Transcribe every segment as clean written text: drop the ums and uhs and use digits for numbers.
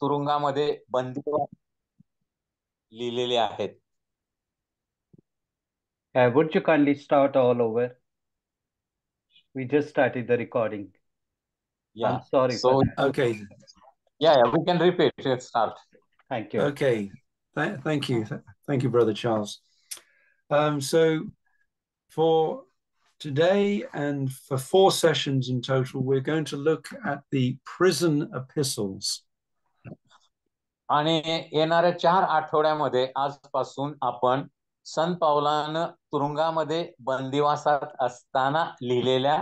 तुरुंगामध्ये बंदी लिहिलेले आहेत. Would you kindly start all over? We just started the recording. Yeah. I'm sorry So for that. Okay. yeah, we can repeat. Let's start. Thank you. Okay. Thank you. Thank you, Brother Charles. So for today and for 4 sessions in total, we're going to look at the prison epistles. आणि येणाऱ्या 4 आठवड्यामध्ये आजपासून आपण संत पावलानं तुरुंगामध्ये बंदिवासात असताना लिहिलेल्या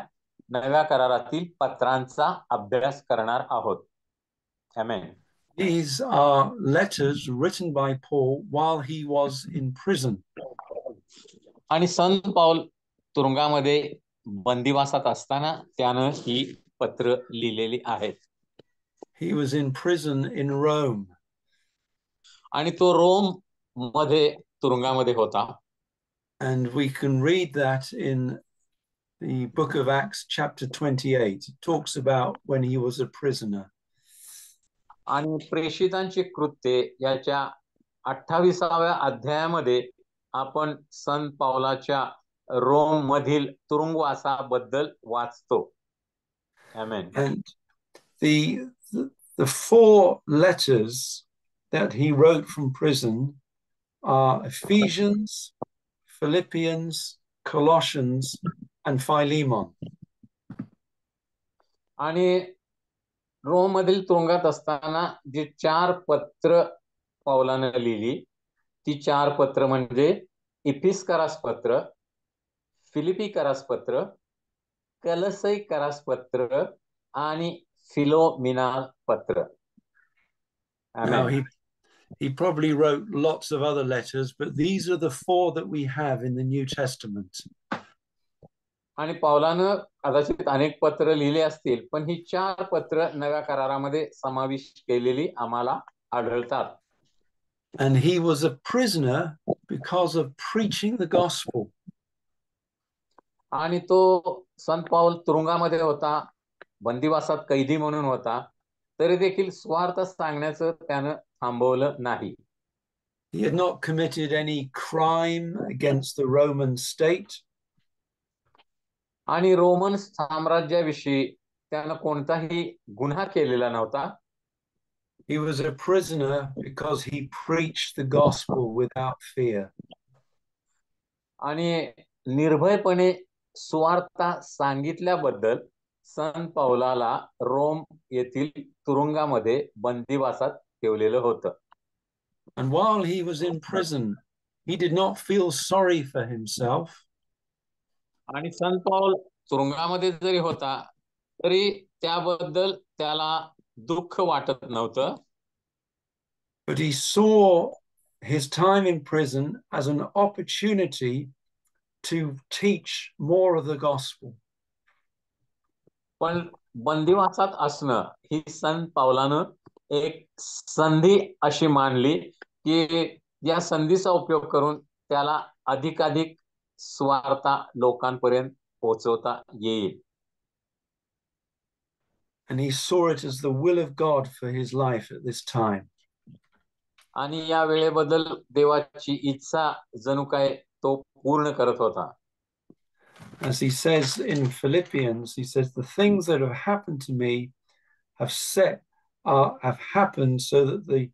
नव्या करारातील पत्रांचा अभ्यास करणार आहोत. आमेन. These are letters written by Paul while he was in prison. आणि संत पाऊल तुरुंगामध्ये बंदिवासात असताना त्यानं ही पत्र लिहिलेली आहेत. He was in prison in Rome. आणि तो रोम मध्ये तुरुंगामध्ये होता. And we can read that in the book of Acts chapter 28. It talks about when he was a prisoner. आणि प्रेषितांची कृत्ये याच्या 28व्या अध्यायामध्ये आपण संत पावलाच्या रोम मधील तुरुंगवासाबद्दल वाचतो. आमेन. And the 4 letters that he wrote from prison are Ephesians, Philippians, Colossians, and Philemon. आणि Rome मधील तुरुंगात असताना जी 4 पत्र पावलानं लिहिली ती 4 पत्र म्हणजे इफिस्करास पत्र, फिलिपी करास पत्र, कलसई करास पत्र आणि फिलोमिना पत्र. Now he probably wrote lots of other letters, but these are the 4 that we have in the New Testament. आणि पावलानं कदाचित अनेक पत्र लिहिले असतील, पण ही 4 पत्र नव्या करारामध्ये समाविष्ट केलेली आम्हाला आढळतात. And he was a prisoner because of preaching the gospel. आणि तो संत पाऊल तुरुंगामध्ये होता, बंदिवासात कैदी म्हणून होता, तरी देखील स्वार्थ सांगण्याचं त्यानं थांबवलं नाही. He had not committed any crime against the Roman state. आणि रोमन साम्राज्याविषयी त्यानं कोणताही गुन्हा केलेला नव्हता. He was a prisoner because he preached the gospel without fear. आणि निर्भयपणे सुवार्ता सांगितल्याबद्दल संत पावलाला रोम येथील तुरुंगामध्ये बंदिवासात ठेवलेलं होतं. And while he was in prison, he did not feel sorry for himself. आणि संत पाऊल तुरुंगामध्ये जरी होता तरी त्याबद्दल त्याला दुःख वाटत नव्हतं. But he saw his time in prison as an opportunity to teach more of the gospel. पण बंदिवासात असणं ही संत पावलानं एक संधी अशी मानली की या संधीचा उपयोग करून त्याला अधिकाधिक स्वार्था लोकांपर्यंत पोहोचवता येईल. And he saw it as the will of God for his life at this time. आणि या वेळेबद्दल देवाची इच्छा जणू काय तो पूर्ण करत होता. As he says in Philippians, he says, the things that have happened to me have happened so that the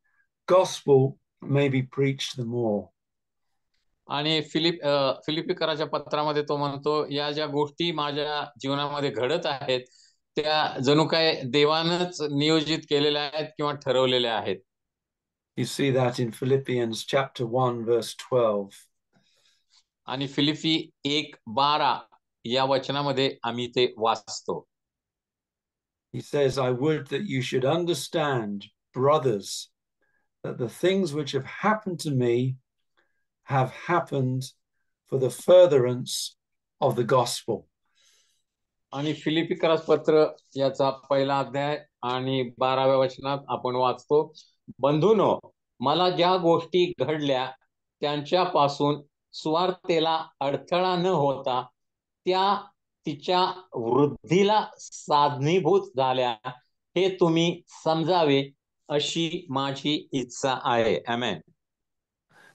gospel may be preached the more. आणि फिलिपिकराच्या पत्रामध्ये तो म्हणतो या ज्या गोष्टी माझ्या जीवनामध्ये घडत आहेत त्या जणू काय देवानंच नियोजित केलेल्या आहेत किंवा ठरवलेल्या आहेत. You see that in Philippians chapter 1 verse 12. आणि फिलिपी 1:12 या वचनामध्ये आम्ही ते वाचतो. He says, I would that you should understand, brothers, that the things which have happened to me have happened for the furtherance of the gospel. आणि फिलिपिकरास पत्र याचा 1ला अध्याय आणि 12व्या वचनात आपण वाचतो, बंधूनो, मला ज्या गोष्टी घडल्या त्यांच्यापासून सुवार्तेला अडथळा न होता त्या तिच्या वृद्धीला साधनीभूत झाल्या हे तुम्ही समजावे अशी माझी इच्छा आहे. Amen.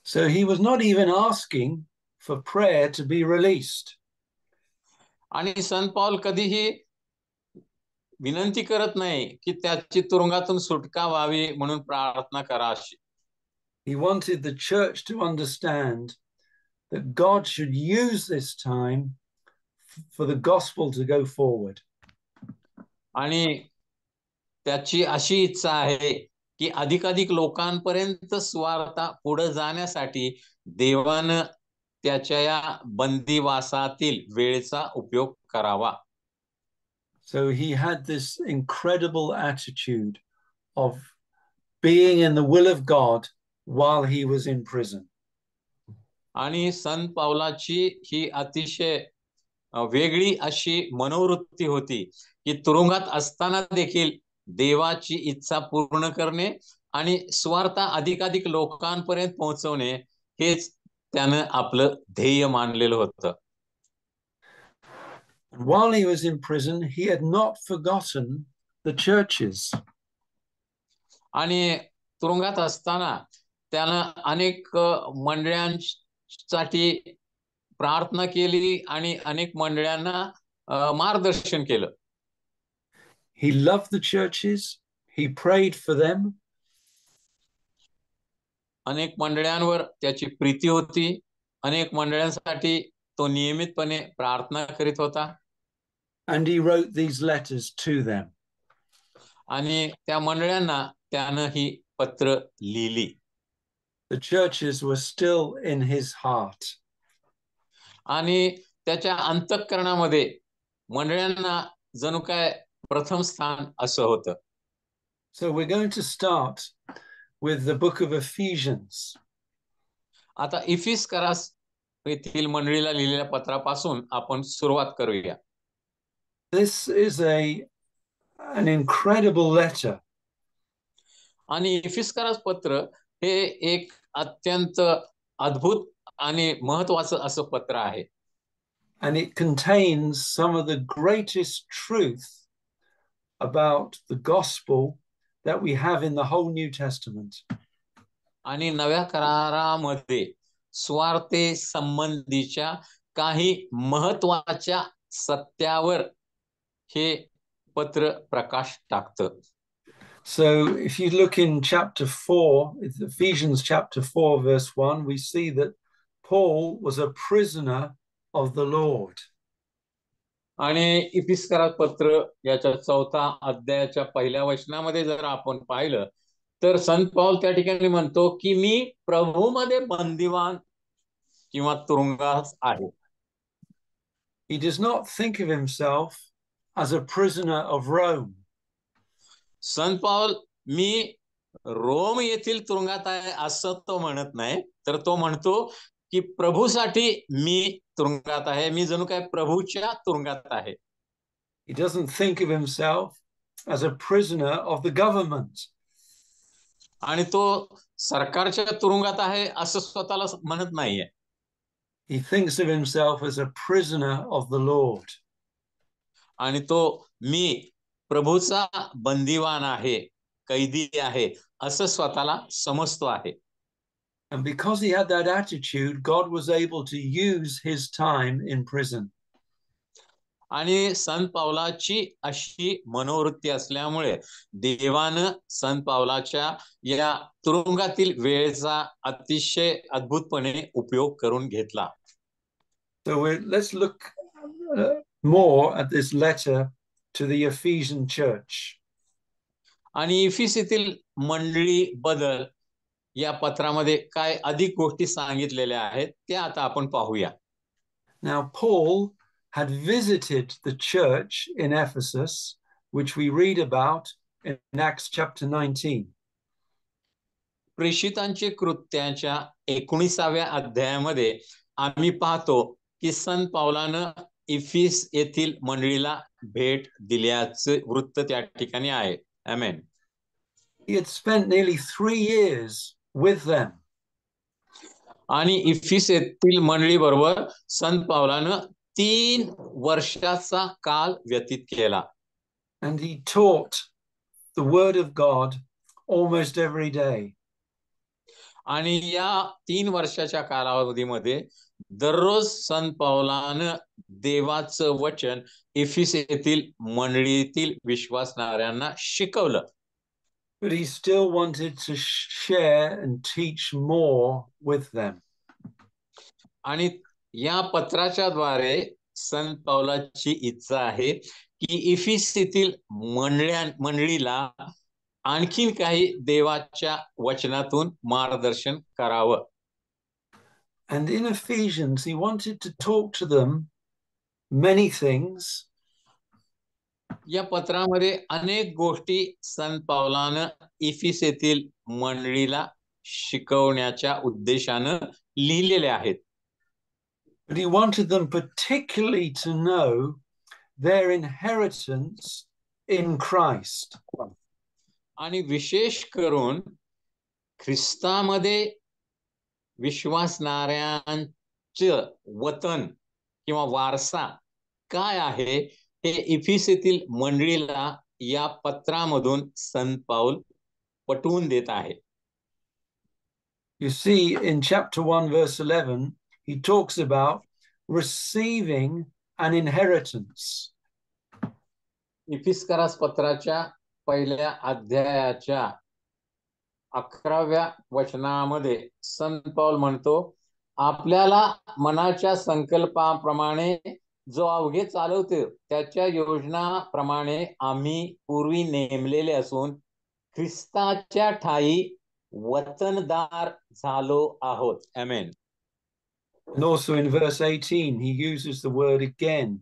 So he was not even asking for prayer to be released. आणि संत पौल कधीही विनंती करत नाही की त्याची तुरुंगातून सुटका व्हावी म्हणून प्रार्थना करा अशी. He wanted the church to understand that God should use this time for the gospel to go forward. आणि त्याची अशी इच्छा आहे की अधिकाधिक लोकांपर्यंत सुवार्ता पुढे जाण्यासाठी देवानं त्याच्या या बंदिवासातील वेळेचा उपयोग करावा. So he had this incredible attitude of being in the will of God while he was in prison. आणि संत पावलाची ही अतिशय वेगळी अशी मनोवृत्ती होती की तुरुंगात असताना देखील देवाची इच्छा पूर्ण करणे आणि सुवार्ता अधिकाधिक लोकांपर्यंत पोहोचवणे हेच त्यानं आपलं ध्येय मानलेलं होतं. And while he was in prison, he had not forgotten the churches. आणि तुरुंगात असताना त्यानं अनेक मंडळांसाठी प्रार्थना केली आणि अनेक मंडळांना मार्गदर्शन केलं. He loved the churches. He prayed for them. अनेक मंडळांवर त्याची प्रीती होती. अनेक मंडळांसाठी तो नियमितपणे प्रार्थना करीत होता. And he wrote these letters to them. आणि त्या मंडळांना त्यानं ही पत्र लिहिली. The churches were still in his heart. आणि त्याच्या अंतःकरणामध्ये मंडळांना जणू काय प्रथम स्थान असं होतं. So we're going to start with the book of Ephesians. आता इफिसकरास येथील मंडळीला लिहिलेल्या पत्रापासून आपण सुरुवात करूया. This is an incredible letter. आणि इफिसकरास पत्र हे एक अत्यंत अद्भुत आणि महत्वाचं असं पत्र आहे. And it contains some of the greatest truth about the gospel that we have in the whole New Testament. आणि नव्या करारामध्ये स्वार्थे संबंधीच्या काही महत्वाच्या सत्यावर हे पत्र प्रकाश टाकतं. So if you look in chapter 4, Ephesians chapter 4, verse 1, we see that Paul was a prisoner of the Lord. आणि इफिसकरास पत्र याच्या 4 अध्यायाच्या पहिल्या वचनामध्ये जर आपण पाहिलं तर संत पौल त्या ठिकाणी म्हणतो की मी प्रभूमध्ये बंदिवान किंवा तुरुंगात आहे. He does not think of himself as a prisoner of Rome. Sant Paul me Rome येथील तुरुंगात आहे असं तो म्हणत नाही, तर तो म्हणतो की प्रभूसाठी मी तुरुंगात आहे. मी जणू काय प्रभूच्या तुरुंगात आहे. He doesn't think of himself as a prisoner of the government. आणि तो सरकारच्या तुरुंगात आहे असं स्वतःला म्हणत नाहीये. He thinks of himself as a prisoner of the Lord. आणि तो मी प्रभूचा बंदिवान आहे, कैदी आहे असं स्वतःला समजतो आहे. And because he had that attitude, God was able to use his time in prison. आणि संत पावलाची अशी मनोवृत्ती असल्यामुळे देवानं संत पावलाच्या या तुरुंगातील वेळेचा अतिशय अद्भुतपणे उपयोग करून घेतला. So let's look more at this letter to the Ephesian church. आणि इफिस येथील मंडळी बद्दल या पत्रामध्ये काय अधिक गोष्टी सांगितलेल्या आहेत ते आता आपण पाहूया. Now Paul had visited the church in Ephesus, which we read about in Acts chapter 19. प्रेषितांचे कृत्याच्या 19व्या अध्यायामध्ये आम्ही पाहतो की संत पावलानं इफिस येथील मंडळीला भेट दिल्याचे वृत्त त्या ठिकाणी आहे. आमेन. He had spent nearly 3 years with them. आणि इफिस येथील मंडळी बरोबर संत पावलानं 3 वर्षाचा काल व्यतीत केला. And he taught the word of God almost every day. आणि या 3 वर्षाच्या कालावधीमध्ये दररोज संत पौलानं देवाचं वचन इफिसेतील मंडळीतील विश्वासणाऱ्यांना शिकवलं. But he still wanted to share and teach more with them. आणि या पत्राच्या द्वारे संत पौलाची इच्छा आहे की इफिसेतील मंडळीला आणखीन काही देवाच्या वचनातून मार्गदर्शन करावं. And in Ephesians, he wanted to talk to them many things. या पत्रामध्ये अनेक गोष्टी संत पौलानं इफिसेतील मंडळीला शिकवण्याच्या उद्देशानं लिहिलेल्या आहेत. But he wanted them particularly to know their inheritance in Christ. आणि विशेष करून ख्रिस्तामध्ये विश्वासणाऱ्यांचं वतन किंवा वारसा काय आहे हे इफिसेतील मंडळीला या पत्रामधून संत पौल पटवून देत आहे. You see, in chapter 1, verse 11, he talks about receiving an inheritance. इफिस्करास पत्राच्या पहिल्या अध्यायाच्या 11व्या वचनामध्ये संत पौल म्हणतो, आपल्याला मनाच्या संकल्पाप्रमाणे जो अवघे चालवते त्याच्या योजनाप्रमाणे आम्ही पूर्वी नेमलेले असून ख्रिस्ताच्या ठायी वतनदार झालो आहोत. आमेन. And also in verse 18, he uses the word again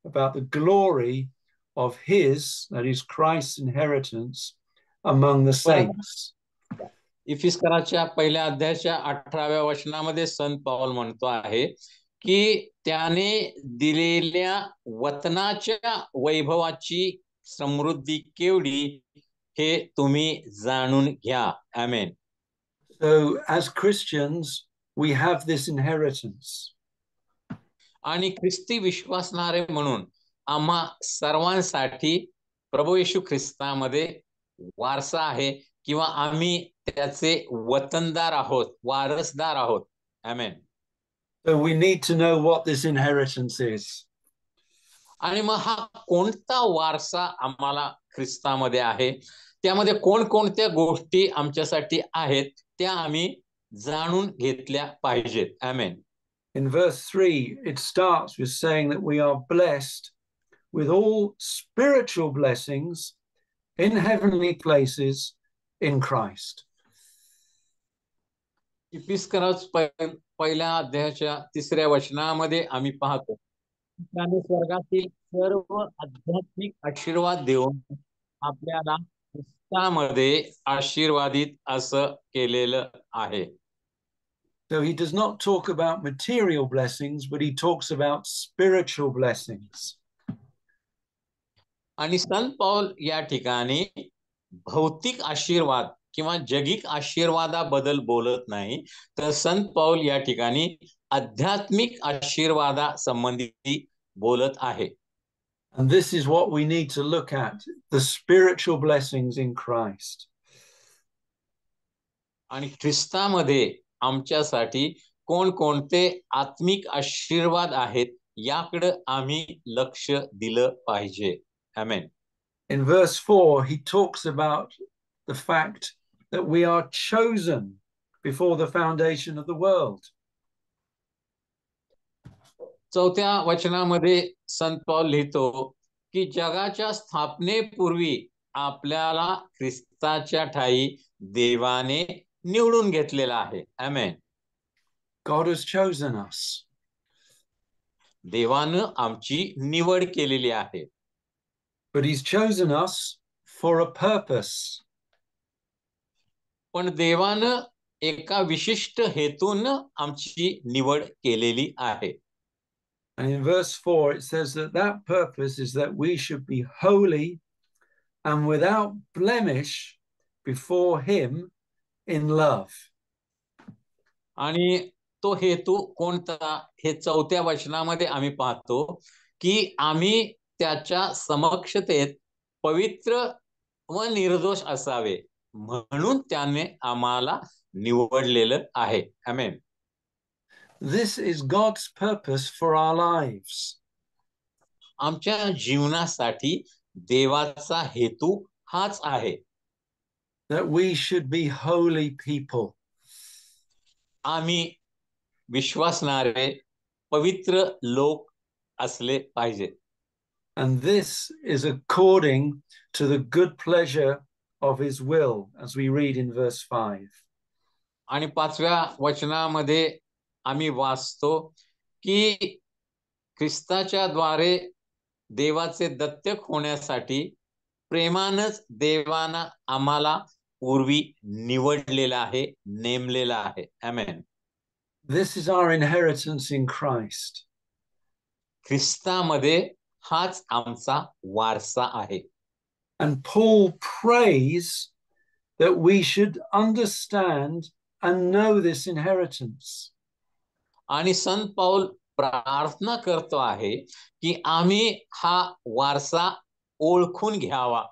about the glory of his, that is Christ's inheritance among the saints. इफिस्कराच्या पहिल्या अध्यायाच्या 18व्या वचनामध्ये संत पौल म्हणतो आहे की त्याने दिलेल्या वतनाच्या वैभवाची समृद्धी केवढी हे तुम्ही जाणून घ्या. आमेन. So as Christians, we have this inheritance. आणि ख्रिस्ती विश्वासणारे म्हणून आम्हा सर्वांसाठी प्रभू येशू ख्रिस्तामध्ये वारसा आहे किंवा आम्ही त्याचे वतनदार आहोत, वारसदार आहोत. आमेन. So we need to know what this inheritance is. आणि मग हा कोणता वारसा आम्हाला ख्रिस्तामध्ये आहे, त्यामध्ये कोणकोणत्या गोष्टी आमच्यासाठी आहेत त्या आम्ही जाणून घेतल्या पाहिजेत. आमेन. In verse 3, it starts with saying that we are blessed with all spiritual blessings in heavenly places in Christ. इफिस्करास पहिल्या अध्यायाच्या 3ऱ्या वचनामध्ये आम्ही पाहतो त्याने स्वर्गातील सर्व आध्यात्मिक आशीर्वाद देऊन आपल्याला ख्रिस्तामध्ये आशीर्वादित असं केलेलं आहे. So he does not talk about material blessings, but he talks about spiritual blessings. आणि संत पौल या ठिकाणी भौतिक आशीर्वाद किंवा जगिक आशीर्वादाबद्दल बोलत नाही, तर संत पौल या ठिकाणी आध्यात्मिक आशीर्वादा संबंधी बोलत आहे. And this is what we need to look at, the spiritual blessings in Christ. आणि ख्रिस्तामध्ये आमच्यासाठी कोणकोणते आत्मिक आशीर्वाद आहेत याकडे आम्ही लक्ष दिलं पाहिजे. आमेन. In verse 4, he talks about the fact that we are chosen before the foundation of the world. 4थ्या वचनामध्ये संत पौल लिहितो की जगाच्या स्थापनेपूर्वी आपल्याला ख्रिस्ताच्या ठायी देवाने निवडून घेतलेला आहे. आमेन. God has chosen us. देवानं आमची निवड केलेली आहे. But he's chosen us for a purpose. पण देवानं एका विशिष्ट हेतून आमची निवड केलेली आहे. And in verse 4, it says that that purpose is that we should be holy and without blemish before him in love. आणि तो हेतू कोणता हे 4थ्या वचनामध्ये आम्ही पाहतो की आम्ही त्याच्या समक्षतेत पवित्र व निर्दोष असावे, म्हणून त्याने आम्हाला निवडलेलं आहे. आमेन. This is God's purpose for our lives. आमच्या जीवनासाठी देवाचा हेतू हाच आहे. That we should be holy people. आम्ही विश्वासणारे पवित्र लोक असले पाहिजे. And this is according to the good pleasure of his will, as we read in verse 5. आणि 5व्या वचनामध्ये आम्ही वाचतो की ख्रिस्ताच्या द्वारे देवाचे दत्तक होण्यासाठी प्रेमानच देवाना आम्हाला पूर्वी निवडलेलं आहे, नेमलेलं आहे. आमेन. This is our inheritance in Christ. ख्रिस्तामध्ये हाच आमचा वारसा आहे. And Paul prays that we should understand and know this inheritance. आणि संत पाऊल प्रार्थना करतो आहे की आम्ही हा वारसा ओळखून घ्यावा,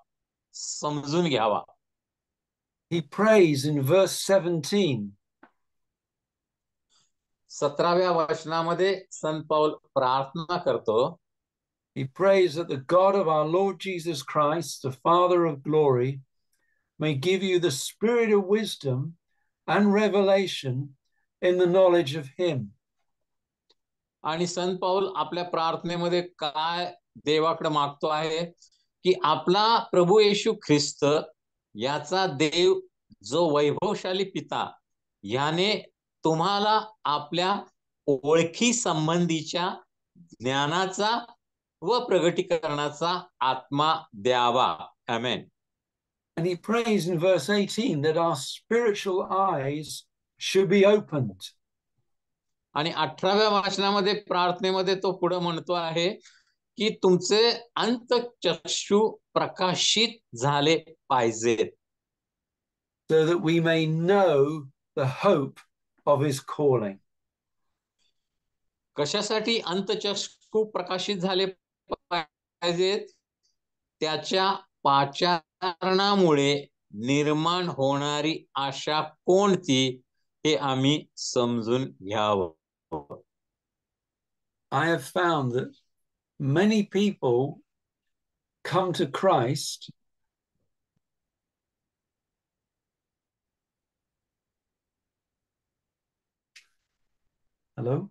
समजून घ्यावा. He prays in verse 17. 17व्या वचनामध्ये संत पाऊल प्रार्थना करतो. He prays that the God of our Lord Jesus Christ, the Father of glory, may give you the spirit of wisdom and revelation in the knowledge of him. आणि संत पाऊल आपल्या प्रार्थनेमध्ये काय देवाकडे मागतो आहे की आपला प्रभू येशू ख्रिस्त याचा देव जो वैभवशाली पिता याने तुम्हाला आपल्या ओळखी संबंधीच्या ज्ञानाचा व प्रगटीकरणाचा आत्मा द्यावा. आमेन. And he prays in verse 18 that our spiritual eyes should be opened. आणि 18व्या वचनामध्ये प्रार्थनेमध्ये तो पुढे म्हणतो आहे की तुमचे अंतःचक्षु प्रकाशित झाले पाहिजेत. So that we may know the hope of his calling. कशासाठी अंतःचक्षु प्रकाशित झाले पाहिजेत? त्याच्या पाचारणामुळे निर्माण होणारी आशा कोणती हे आम्ही समजून घ्यावं. I have found that many people come to Christ Hello?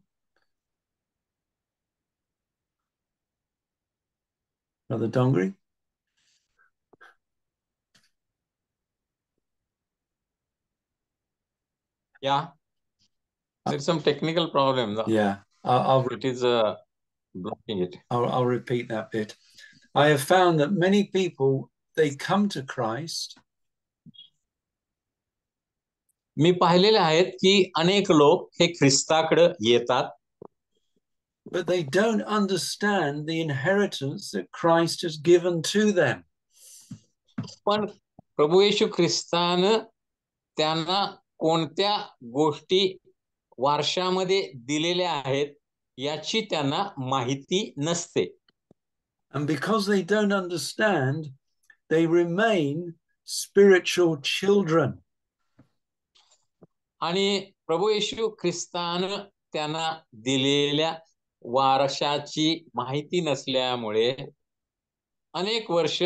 Brother Dongri? Yeah. There's some technical problem. Yeah. It is blocking it. I'll repeat that bit. I have found that many people, they come to Christ. मी पाहिलेले आहेत की अनेक लोक हे ख्रिस्ताकडे येतात. But they don't understand the inheritance that Christ has given to them. पण प्रभू येशू ख्रिस्तानं त्यांना कोणत्या गोष्टी वारशामध्ये दिलेल्या आहेत याची त्यांना माहिती नसते. And because they don't understand, they remain spiritual children. आणि प्रभू येशू ख्रिस्तानं त्यांना दिलेल्या वारशाची माहिती नसल्यामुळे अनेक वर्ष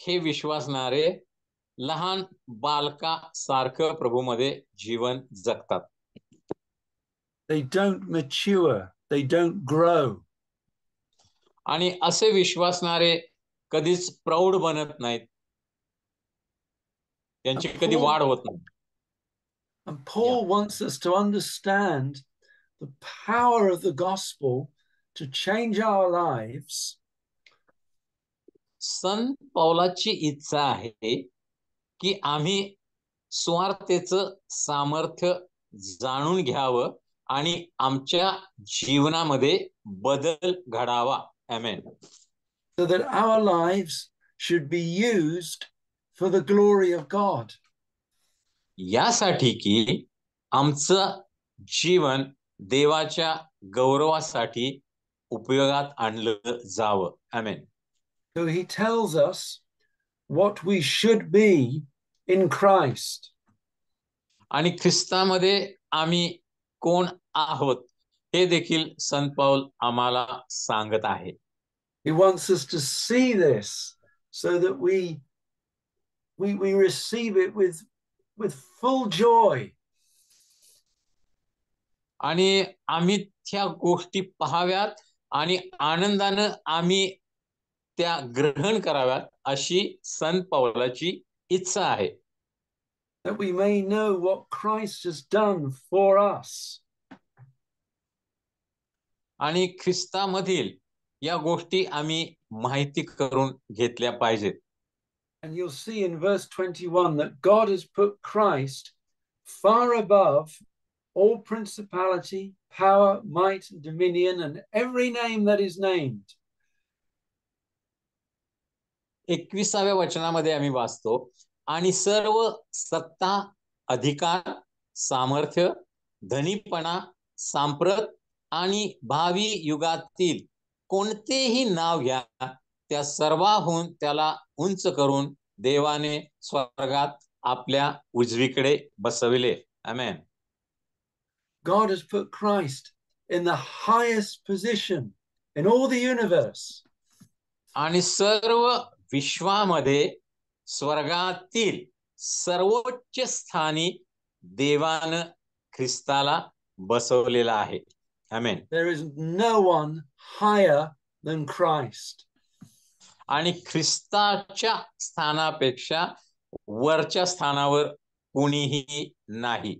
हे विश्वासणारे लहान बालकासारखं प्रभूमध्ये जीवन जगतात. They don't mature, they don't grow. आणि असे विश्वासणारे कधीच प्रौढ बनत नाहीत, त्यांची कधी वाढ होत नाही. And Paul wants us to understand the power of the gospel to change our lives. संत पौलाची इच्छा आहे की आम्ही स्वार्थेचं सामर्थ्य जाणून घ्यावं आणि आमच्या जीवनामध्ये बदल घडावा. आमेन. So that our lives should be used for the glory of God. यासाठी की आमचं जीवन देवाच्या गौरवासाठी उपयोगात आणलं जावं. आमेन. So he tells us what we should be in Christ. आणि ख्रिस्तामध्ये आम्ही कोण आहोत हे देखील संत पौल आम्हाला सांगत आहे. He wants us to see this so that we receive it with full joy. आणि आम्ही त्या गोष्टी पाहाव्यात आणि आनंदानं आम्ही त्या ग्रहण कराव्यात अशी संत पौलाची इच्छा आहे. That we may know what Christ has done for us. आणि ख्रिस्तामधील या गोष्टी आम्ही माहिती करून घेतल्या पाहिजेत. And you'll see in verse 21 that God has put Christ far above all principality, power, might, dominion, and every name that is named. 21व्या वचनामध्ये आम्ही वाचतो, आणि सर्व सत्ता, अधिकार, सामर्थ्य, धनीपणा, सांप्रत आणि भावी युगातील कोणतेही नाव घ्या, त्या सर्वाहून त्याला उंच करून देवाने स्वर्गात आपल्या उजवीकडे बसविले. आमेन. God has put Christ in the highest position in all the universe. आणि सर्व विश्वामध्ये स्वर्गातील सर्वोच्च स्थानी देवानं ख्रिस्ताला बसवलेला आहे. आमेन. There is no one higher than Christ. आणि ख्रिस्ताच्या स्थानापेक्षा वरच्या स्थानावर कोणीही नाही.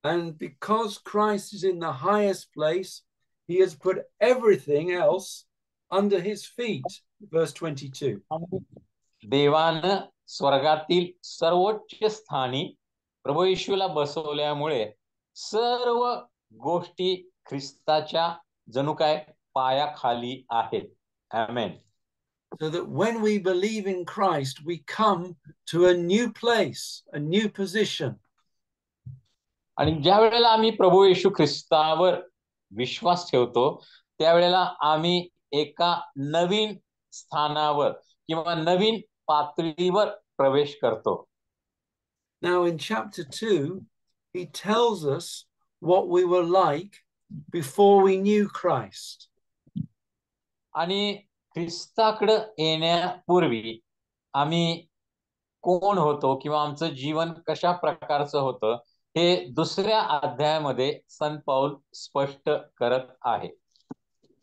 And because Christ is in the highest place, he has put everything else under his feet. Verse 22. देवानं स्वर्गातील सर्वोच्च स्थानी प्रभू येशूला बसवल्यामुळे सर्व गोष्टी ख्रिस्ताच्या जणू काय पायाखाली आहेत. आमेन. So that when we believe in Christ, we come to a new place, a new position. आणि ज्या वेळेला आम्ही प्रभू येशू ख्रिस्तावर विश्वास ठेवतो, त्यावेळेला आम्ही एका नवीन स्थानावर किंवा नवीन पातळीवर प्रवेश करतो. Now in chapter 2, he tells us what we were like before we knew Christ. आणि ख्रिस्ताकडे येण्यापूर्वी आम्ही कोण होतो किंवा आमचं जीवन कशा प्रकारचं होतं हे दुसऱ्या अध्यायामध्ये संत पौल स्पष्ट करत आहे.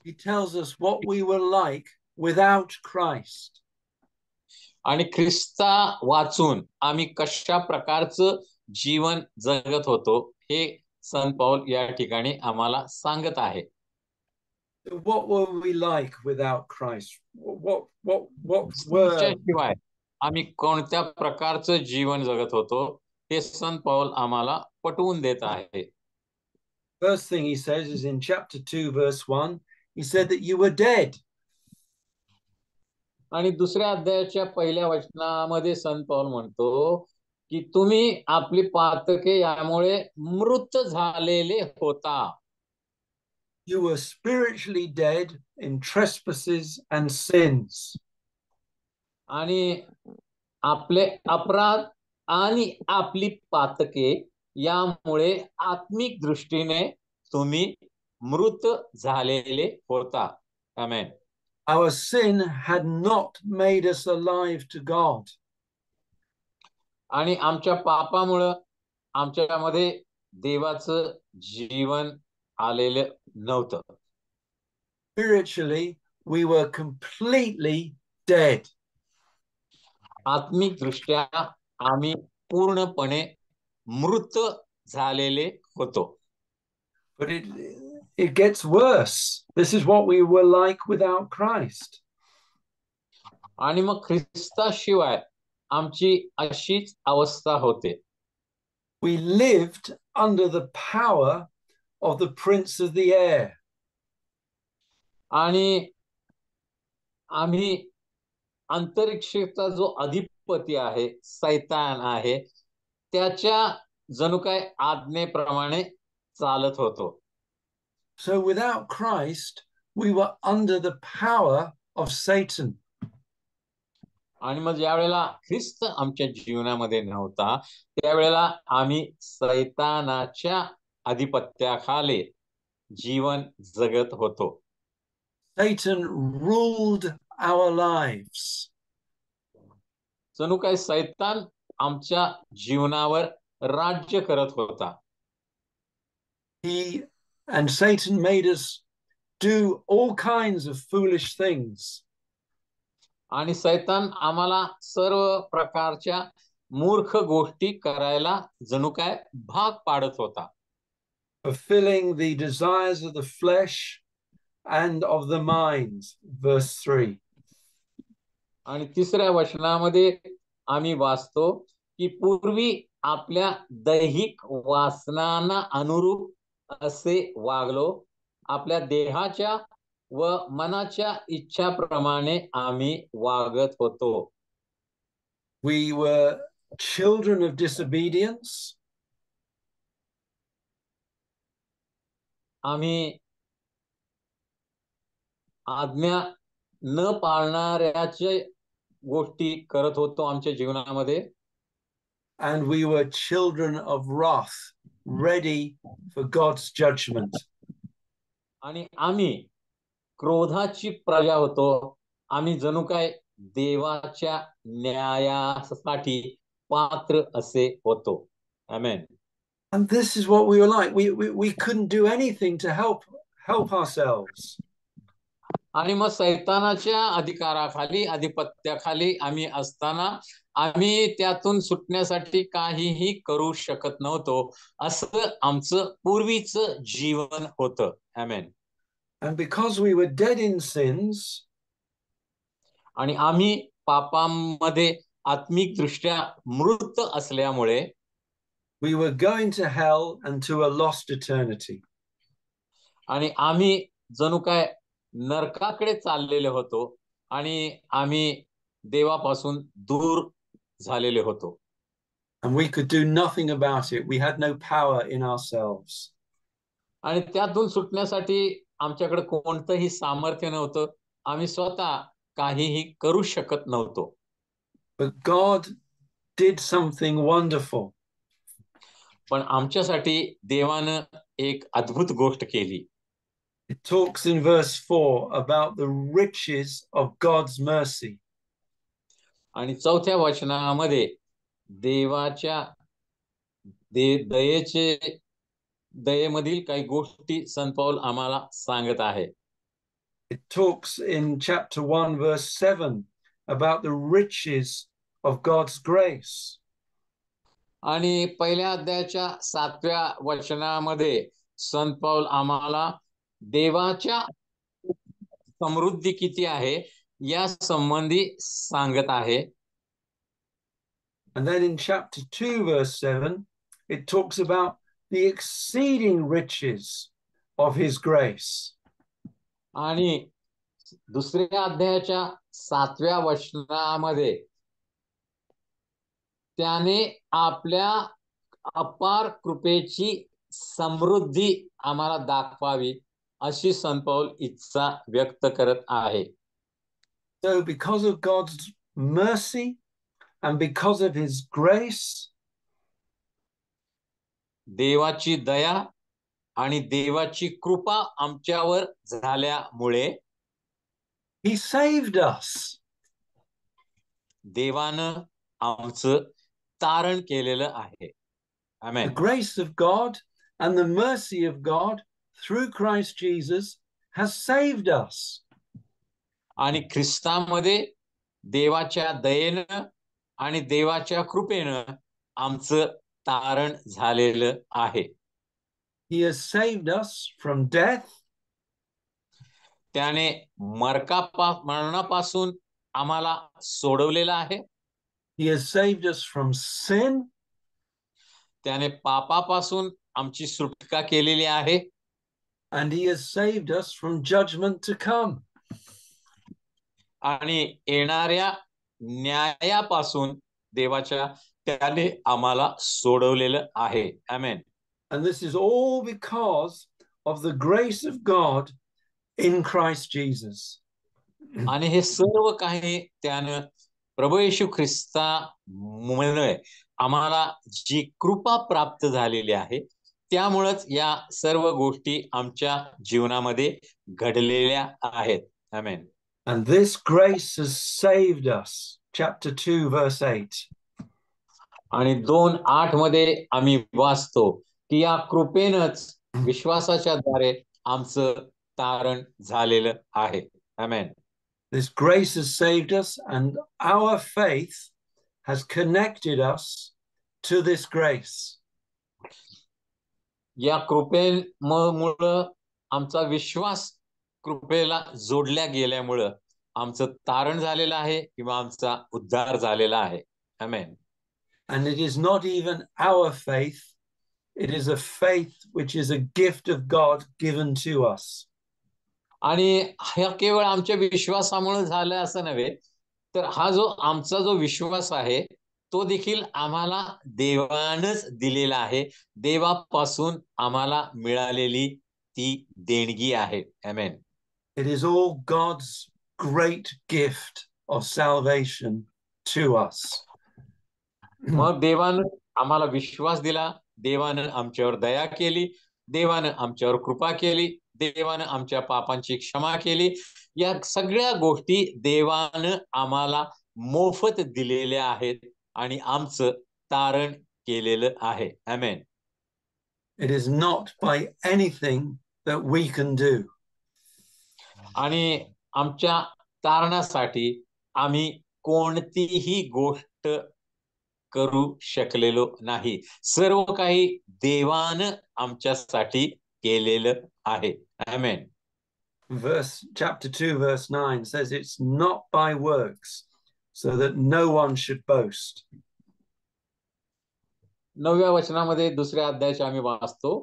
He tells us what we were like without Christ. आणि ख्रिस्ता वाचून आम्ही कशा प्रकारचं जीवन जगत होतो हे संत पौल या ठिकाणी आम्हाला सांगत आहे. What were we like without Christ? What were शिवाय आम्ही कोणत्या प्रकारचं जीवन जगत होतो हे संत पौल आम्हाला पटवून देत आहे. First thing he says is in chapter 2 verse 1, he said that you were dead. आणि दुसऱ्या अध्यायाच्या पहिल्या वचनामध्ये संत पौल म्हणतो की तुम्ही आपली पातके यामुळे मृत झालेले होता. You were spiritually dead in trespasses and sins. आणि आपले अपराध आणि आपली पातके यामुळे आत्मिक दृष्टीने तुम्ही मृत झालेले होता. आमेन. Our sin had not made us alive to God. आणि आमच्या पापामुळे आमच्यामध्ये देवाचं जीवन आलेलं नव्हतं. Spiritually, we were completely dead. आत्मिक दृष्ट्या आम्ही पूर्णपणे मृत झालेले होतो. But it gets worse. This is what we were like without Christ. आणि मग ख्रिस्ताशिवाय आमची अशीच अवस्था होते. We lived under the power of the prince of the air. आणि आम्ही अंतरिक्षाचा जो अधिपती आहे, सैतान आहे, त्याच्या जणू काय आज्ञेप्रमाणे चालत होतो. So without Christ, we were under the power of Satan. आणि मग ज्या वेळेला ख्रिस्त आमच्या जीवनामध्ये नव्हता त्यावेळेला आम्ही सैतानाच्या अधिपत्याखाली जीवन जगत होतो. Satan ruled our lives. जणू काय सैतान आमच्या जीवनावर राज्य करत होता. Satan made us do all kinds of foolish things. आणि सैतान आम्हाला सर्व प्रकारच्या मूर्ख गोष्टी करायला जणू काय भाग पाडत होता. Fulfilling the desires of the flesh and of the mind. Verse 3. आणि तिसऱ्या वचनामध्ये आम्ही वाचतो की पूर्वी आपल्या दैहिक वासनांना अनुरूप असे वागलो, आपल्या देहाच्या व मनाच्या इच्छाप्रमाणे आम्ही वागत होतो. We were children of disobedience. आम्ही आज्ञा न पाळणाऱ्याचे गोष्टी करत होतो आमच्या जीवनामध्ये. And we were children of wrath, ready for God's judgment. आणि आम्ही क्रोधाची प्रजा होतो. आम्ही जणू काय देवाच्या न्यायासाठी पात्र असे होतो. आमेन. And this is what we were like. We couldn't do anything to help ourselves. आणि मग सैतानाच्या अधिकाराखाली अधिपत्याखाली आम्ही असताना आम्ही त्यातून सुटण्यासाठी काहीही करू शकत नव्हतो. असं आमचं पूर्वीचं जीवन होतं. आमेन. And because we were dead in sins, आणि आम्ही पापांमध्ये आत्मिक दृष्ट्या मृत असल्यामुळे we were going to hell and to a lost eternity. आणि आम्ही जणू काय नरकाकडे चाललेले होतो आणि आम्ही देवापासून दूर झालेले होतो. And we could do nothing about it. We had no power in ourselves. आणि त्यातून सुटण्यासाठी आमच्याकडे कोणतंही सामर्थ्य नव्हतं. आम्ही स्वतः काहीही करू शकत नव्हतो. But God did something wonderful. पण आमच्यासाठी देवानं एक अद्भुत गोष्ट केली. It talks in verse 4 about the riches of God's mercy. आणि चौथ्या वचनामध्ये देवाच्या दयेमधील काही गोष्टी संत पौल आम्हाला सांगत आहे. It talks in chapter 1 verse 7 about the riches of God's grace. आणि पहिल्या अध्यायाच्या 7व्या वचनामध्ये संत पौल आम्हाला देवाच्या समृद्धी किती आहे या संबंधी सांगत आहे. And then in chapter 2 verse 7 it talks about the exceeding riches of his grace. आणि दुसऱ्या अध्यायाच्या 7व्या वचनामध्ये त्याने आपल्या अपार कृपेची समृद्धी आम्हाला दाखवावी अशी संत पौल इच्छा व्यक्त करत आहे. So because of God's mercy and because of his grace, देवाची दया आणि देवाची कृपा आमच्यावर झाल्यामुळे he saved us. देवानं आमचं तारण केलेलं आहे. आमेन. The grace of God and the mercy of God through Christ Jesus has saved us. आणि ख्रिस्तामध्ये देवाच्या दयेनं आणि देवाच्या कृपेनं आमचं तारण झालेलं आहे. He has saved us from death. त्याने मरणापासून आम्हाला सोडवलेलं आहे. He has saved us from sin. त्याने पापापासून आमची सुटका केलेली आहे. And he has saved us from judgment to come. आणि येणाऱ्या न्यायापासून देवाच्या त्याने आम्हाला सोडवलेलं आहे. आमेन. And this is all because of the grace of God in Christ Jesus. आणि हे सर्व काही त्यानं प्रभू येशू ख्रिस्तामुळे आम्हाला जी कृपा प्राप्त झालेली आहे त्यामुळेच या सर्व गोष्टी आमच्या जीवनामध्ये घडलेल्या आहेत. आमेन. And this grace has saved us. Chapter 2, verse 8. आणि 2:8 मध्ये आम्ही वाचतो की या कृपेनच विश्वासाच्या द्वारे आमचं तारण झालेलं आहे. आमेन. This grace has saved us, and our faith has connected us to this grace. या कृपेमुळे आमचा विश्वास कृपेला जोडल्या गेल्यामुळं आमचं तारण झालेलं आहे किंवा आमचा उद्धार झालेला आहे. आमेन. And it is not even our faith, it is a faith which is a gift of God given to us. आणि हा केवळ आमच्या विश्वासामुळे झालं असं नव्हे, तर हा जो आमचा जो विश्वास आहे तो देखील आम्हाला देवानंच दिलेला आहे. देवापासून आम्हाला मिळालेली ती देणगी आहे. आमेन. It is all God's great gift of salvation to us. मग देवानं आम्हाला विश्वास दिला, देवानं आमच्यावर दया केली, देवानं आमच्यावर कृपा केली, देवानं आमच्या पापांची क्षमा केली. या सगळ्या गोष्टी देवानं आम्हाला मोफत दिलेल्या आहेत आणि आमचं तारण केलेलं आहे. आमेन. It is not by anything that we can do. आणि आमच्या तारणासाठी आम्ही कोणतीही गोष्ट करू शकलेलो नाही. सर्व काही देवानं आमच्यासाठी केलेलं आहे. आमेन. Chapter 2, verse 9 says it's not by works, so that no one should boast. 9व्या वचनामध्ये 2ऱ्या अध्यायाचे आम्ही वाचतो,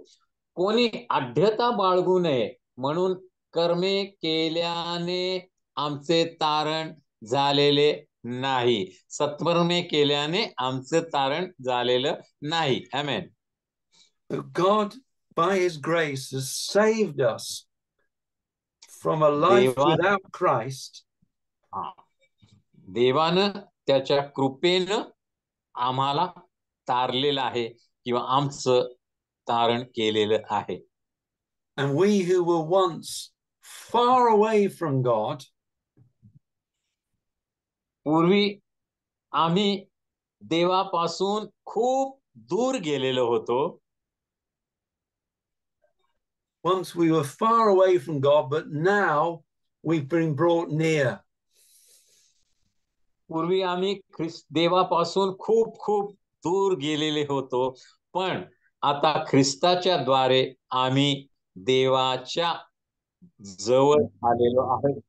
कोणी आढ्यता बाळगू नये म्हणून कर्मे केल्याने आमचे तारण झालेले नाही. सत्कर्मे केल्याने आमचं तारण झालेलं नाही. आमेन. God, by his grace, has saved us from a life without Christ. देवानं त्याच्या कृपेनं आम्हाला तारलेलं आहे किंवा आमचं तारण केलेलं आहे. And we who were once far away from God, पूर्वी आम्ही देवापासून खूप दूर गेलेलो होतो. once we were far away from God, but now we've been brought near. पूर्वी आम्ही देवापासून खूप खूप दूर गेलेले होतो, पण आता ख्रिस्ताच्या द्वारे आम्ही देवाच्या जवळ आलेलो आहोत.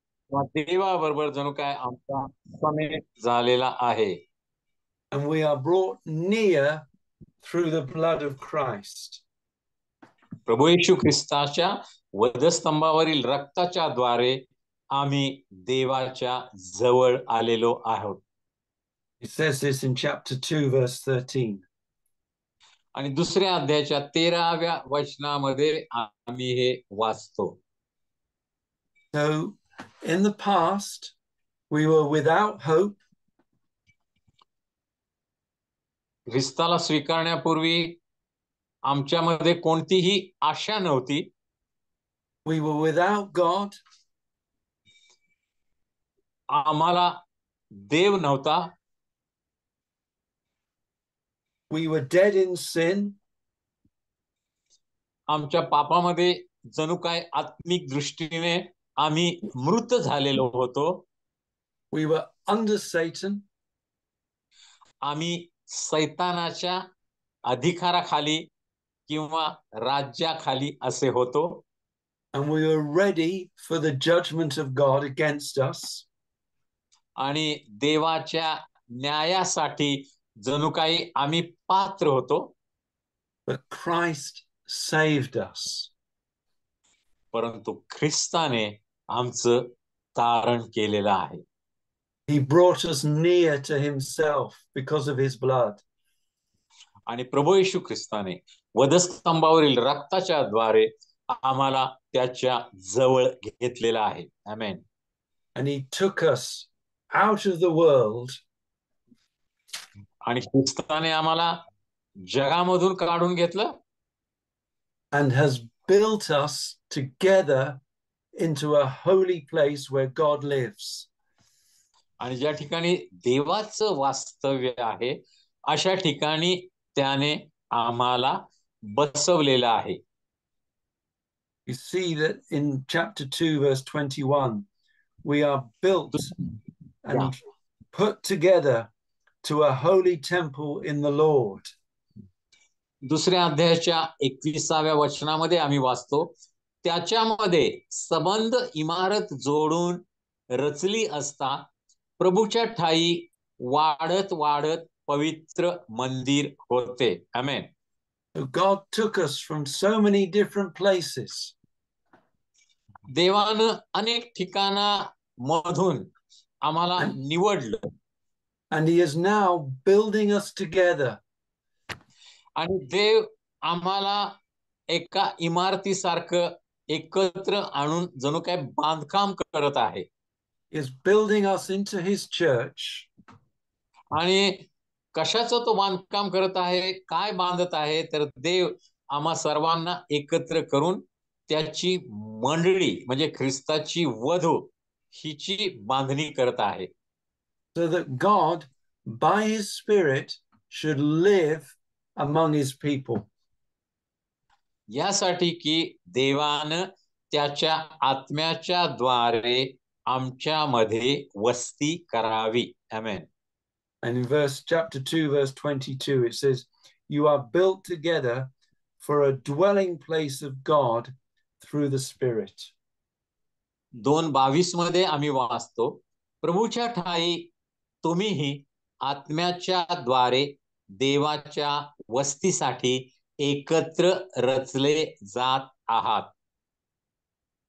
देवाबरोबर जणू काय आमचा समेट झालेला आहे. And we are brought near through the blood of Christ. प्रभू येशू ख्रिस्ताच्या वधस्तंभावरील रक्ताच्या द्वारे आम्ही देवाच्या जवळ आलेलो आहोत. It says this in chapter 2, verse 13. आणि 2ऱ्या अध्यायाच्या 13व्या वचनामध्ये आम्ही हे वाचतो. So in the past, we were without hope. ख्रिस्ताला स्वीकारण्यापूर्वी आमच्यामध्ये कोणतीही आशा नव्हती. We were without God. आम्हाला देव नव्हता. We were dead in sin. आमच्या पापामध्ये जणू काय आत्मिक दृष्टीने आम्ही मृत झालेलो होतो. We were under Satan. आम्ही सैतानाच्या अधिकाराखाली किंवा राज्याखाली असे होतो. And we were ready for the judgment of God against us. आणि देवाच्या न्यायासाठी जणू काही आम्ही पात्र होतो. But Christ saved us. परंतु ख्रिस्ताने आमचं तारण केलेलं आहे. He brought us near to himself because of his blood. आणि प्रभू येशू ख्रिस्ताने वधस्तंभावरील रक्ताच्या द्वारे आम्हाला त्याच्या जवळ घेतलेला आहे. आमेन. And he took us out of the world आणि ख्रिस्ताने आम्हाला जगामधून काढून घेतलं and has built us together into a holy place where God lives. आणि ज्या ठिकाणी देवाचं वास्तव्य आहे अशा ठिकाणी त्याने आम्हाला बसवलेलं आहे. You see that in chapter 2, verse 21, we are built and put together to a holy temple in the Lord. दुसऱ्या अध्यायाच्या 21व्या वचनामध्ये आम्ही वाचतो, त्याच्यामध्ये संबंध इमारत जोडून रचली असता प्रभूच्या ठाई वाढत वाढत पवित्र मंदिर होते. आमेन. So God took us from so many different places. देवानं अनेक ठिकाणामधून आम्हाला निवडलं And he is now building us together. आणि देव आम्हाला एका इमारतीसारखं एकत्र आणून जणू काय बांधकाम करत आहे. He is building us into his church. आणि कशाचं तो बांधकाम करत आहे, काय बांधत आहे, तर देव आम्हा सर्वांना एकत्र करून त्याची मंडळी म्हणजे ख्रिस्ताची वधू हिची बांधणी करत आहे. So that God, by his Spirit, should live among his people. यासाठी की देवानं त्याच्या आत्म्याच्या द्वारे आमच्यामध्ये वस्ती करावी. आमेन. And in chapter 2, verse 22, it says, you are built together for a dwelling place of God through the Spirit. 2:22 मध्ये आम्ही वाचतो, प्रभूच्या ठाई तुम्हीही आत्म्याच्या द्वारे देवाच्या वस्तीसाठी एकत्र रचले जात आहात.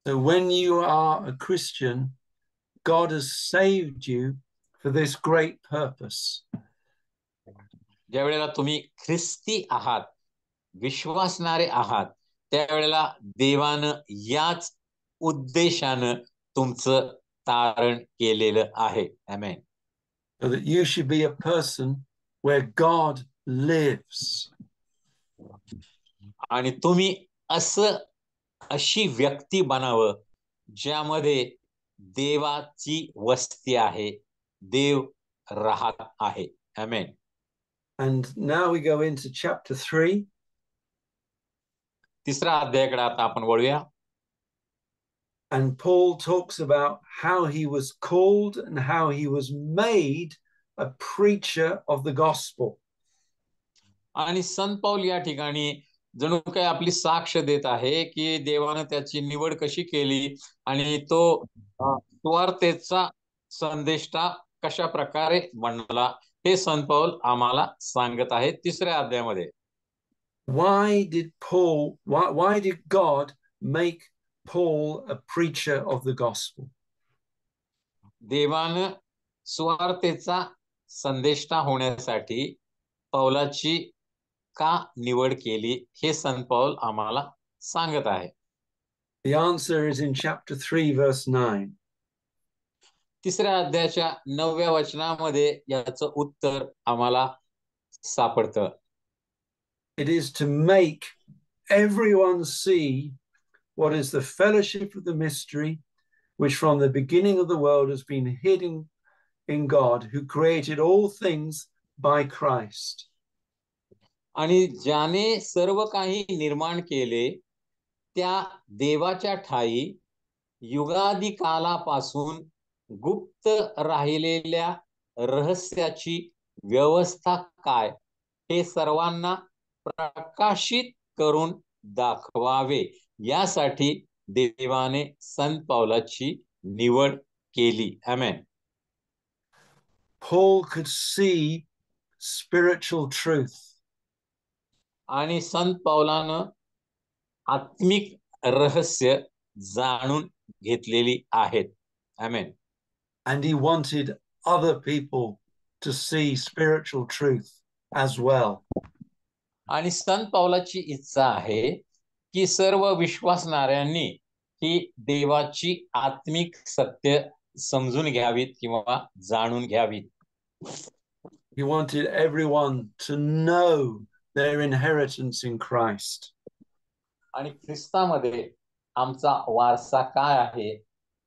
So when you are a Christian, God has saved you for this great purpose. ज्या वेळेला तुम्ही ख्रिस्ती आहात, विश्वासणारे आहात, त्यावेळेला देवानं याच उद्देशानं तुमचं तारण केलेलं आहे. आमेन. So that you should be a person where God lives. आणि तुम्ही अशी व्यक्ती बनावं ज्यामध्ये देवाची वस्ती आहे, देव राहत आहे. आमेन. And now we go into chapter 3. तिसऱ्या अध्यायाकडे आता आपण वळूया. And Paul talks about how he was called and how he was made a preacher of the gospel. आणि संत पौल या ठिकाणी जणू काही आपली साक्ष देत आहे की देवानं त्याची निवड कशी केली आणि तो सुवार्तेचा संदेष्टा कशा प्रकारे बनला हे संत पौल आम्हाला सांगत आहे तिसऱ्या अध्यायामध्ये. Why did God make Paul a preacher of the gospel? देवानं सुवार्तेचा संदेष्टा होण्यासाठी पौलाची का निवड केली हे संत पौल आम्हाला सांगत आहे. The answer is in chapter 3, verse 9. तिसऱ्या अध्यायाच्या 9व्या वचनामध्ये याचं उत्तर आम्हाला सापडतं. It is to make everyone see what is the fellowship of the mystery, which from the beginning of the world has been hidden in God, who created all things by Christ. आणि ज्याने सर्व काही निर्माण केले त्या देवाच्या ठाई युगादी कालापासून गुप्त राहिलेल्या रहस्याची व्यवस्था काय हे सर्वांना प्रकाशित करून दाखवावे यासाठी देवाने संत पौलाची निवड केली. आमेन. Paul could see spiritual truth. आणि संत पौलानं आत्मिक रहस्य जाणून घेतलेली आहेत. आमेन. And he wanted other people to see spiritual truth as well. आणि संत पौलाची इच्छा आहे की सर्व विश्वासणाऱ्यांनी ही देवाची आत्मिक सत्य समजून घ्यावीत किंवा जाणून घ्यावीत. He wanted everyone to know their inheritance in Christ. आणि ख्रिस्तामध्ये आमचा वारसा काय आहे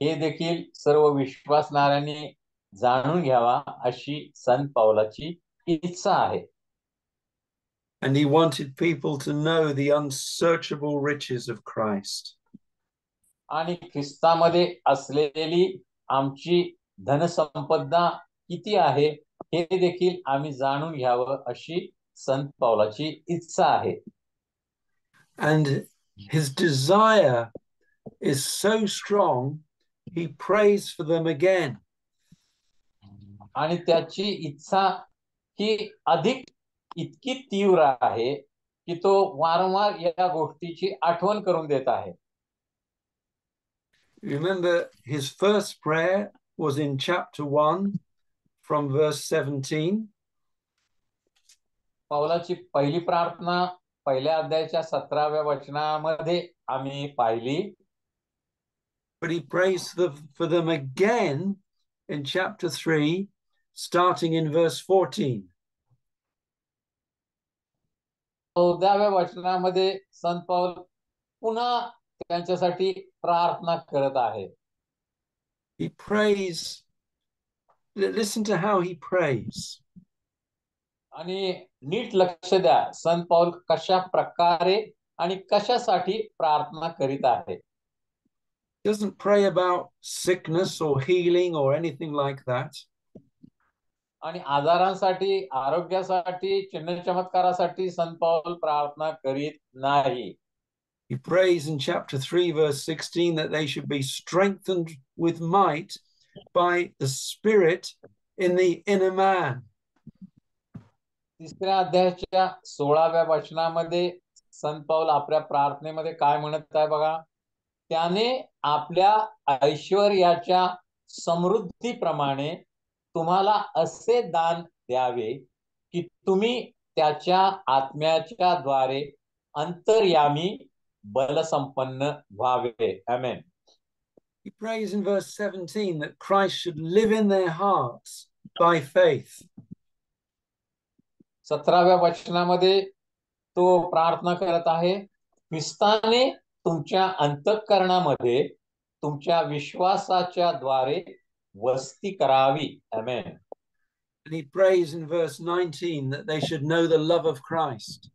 हे देखील सर्व विश्वासणाऱ्यांनी जाणून घ्यावा अशी संत पावलाची इच्छा आहे. And he wanted people to know the unsearchable riches of Christ. आणि ख्रिस्तामध्ये असलेली आमची धनसंपदा किती आहे हे देखील आम्ही जाणून घ्यावं अशी संत पावलाची इच्छा आहे. And his desire is so strong, he prays for them again. आणि त्याची इच्छा ही अधिक इतकी तीव्र आहे की तो वारंवार या गोष्टीची आठवण करून देत आहे. Remember, his first prayer was in chapter 1 from verse 17. पावलाची पहिली प्रार्थना पहिल्या अध्यायाच्या 17व्या वचनामध्ये आम्ही पाहिली. But he prays for them again in chapter 3, starting in verse 14. 14व्या वचनामध्ये संत पाऊल पुन्हा त्यांच्यासाठी प्रार्थना करत आहे. He prays, listen to how he prays. आणि नीट लक्ष द्या संत पाऊल कशा प्रकारे आणि कशासाठी प्रार्थना करीत आहे. He doesn't pray about sickness or healing or anything like that. आणि आजारांसाठी आरोग्यासाठी चिन्ह चमत्कारासाठी संत पाऊल प्रार्थना करीत नाही. He prays in chapter 3 verse 16 that they should be strengthened with might by the Spirit in the inner man. तिसऱ्या अध्यायाच्या 16व्या वचनामध्ये संत पाऊल आपल्या प्रार्थनेमध्ये काय म्हणत आहे बघा. त्याने आपल्या ऐश्वर्याच्या समृद्धीप्रमाणे तुम्हाला असे दान द्यावे की तुम्ही त्याच्या आत्म्याच्या द्वारे अंतर्यामी बलसंपन्न व्हावे. आमेन. He prays in verse 17 that Christ should live in their hearts by faith. 17व्या वचनामध्ये तो प्रार्थना करत आहे, ख्रिस्ताने तुमच्या अंतःकरणामध्ये तुमच्या विश्वासाच्या द्वारे वस्ती करावी. आमेन. And he prays in verse 19 that they should know the love of Christ.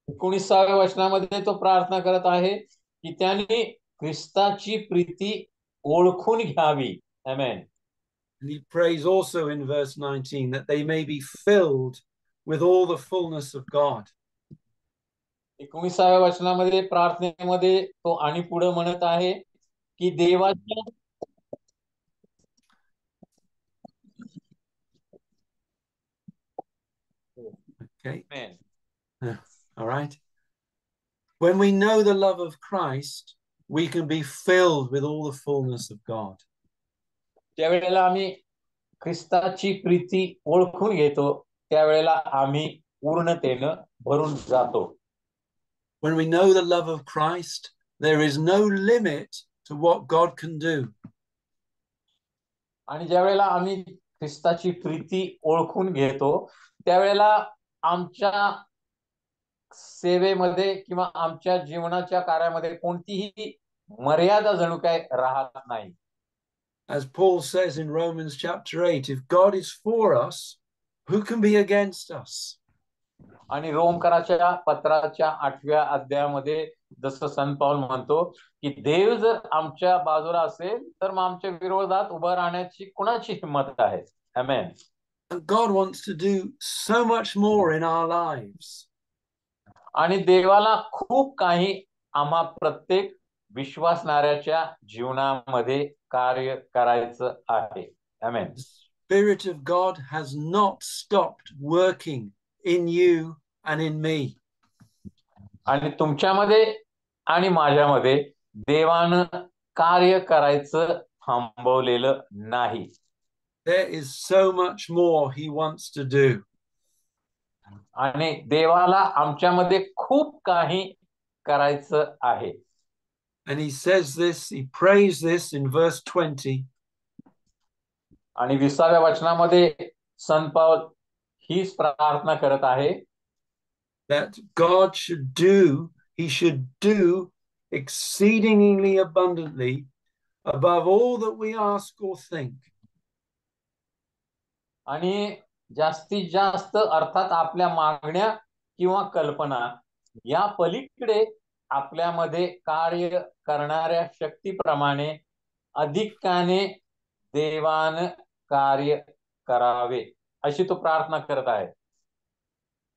19व्या वचनामध्ये तो प्रार्थना करत आहे की त्यांनी ख्रिस्ताची प्रीती ओळखून घ्यावी. आमेन. And he prays also in verse 19 that they may be filled with all the fullness of God. 19व्या वचनामध्ये प्रार्थनेमध्ये तो आणि पुढे म्हणत आहे की देवाच्या Okay. Amen. All right. When we know the love of Christ, we can be filled with all the fullness of God. ज्यावेळेला आम्ही ख्रिस्ताची प्रीती ओळखून घेतो त्यावेळेला आम्ही पूर्णतेने भरून जातो. When we know the love of Christ, there is no limit to what God can do. आणि ज्यावेळेला आम्ही ख्रिस्ताची प्रीती ओळखून घेतो त्यावेळेला आमच्या सेवेमध्ये किंवा आमच्या जीवनाच्या कार्यामध्ये कोणतीही मर्यादा जणू काय राहत नाही. As Paul says in Romans chapter 8, if God is for us, who can be against us? आणि रोमकराच्या पत्राच्या 8व्या अध्यायामध्ये जसं संत पाऊल म्हणतो की देव जर आमच्या बाजूला असेल तर मग आमच्या विरोधात उभं राहण्याची कुणाची हिंमत आहे. आमेन. And God wants to do so much more in our lives. आणि देवाला खूप काही आम्हा प्रत्येक विश्वासणाऱ्याच्या जीवनामध्ये कार्य करायचं आहे. आमेन. The Spirit of God has not stopped working in you and in me. आणि तुमच्यामध्ये आणि माझ्यामध्ये देवानं कार्य करायचं थांबवलेलं नाही. There is so much more he wants to do. आणि देवाला आमच्यामध्ये खूप काही करायचं आहे. And he says this, he prays this in verse 20. आणि 20व्या वचनामध्ये संत पाऊल हीच प्रार्थना करत आहे that God should do, he should do exceedingly abundantly above all that we ask or think. आणि जास्तीत जास्त अर्थात आपल्या मागण्या किंवा कल्पना या पलीकडे आपल्यामध्ये कार्य करणाऱ्या शक्तीप्रमाणे अधिकाने देवान कार्य करावे अशी तो प्रार्थना करत आहे.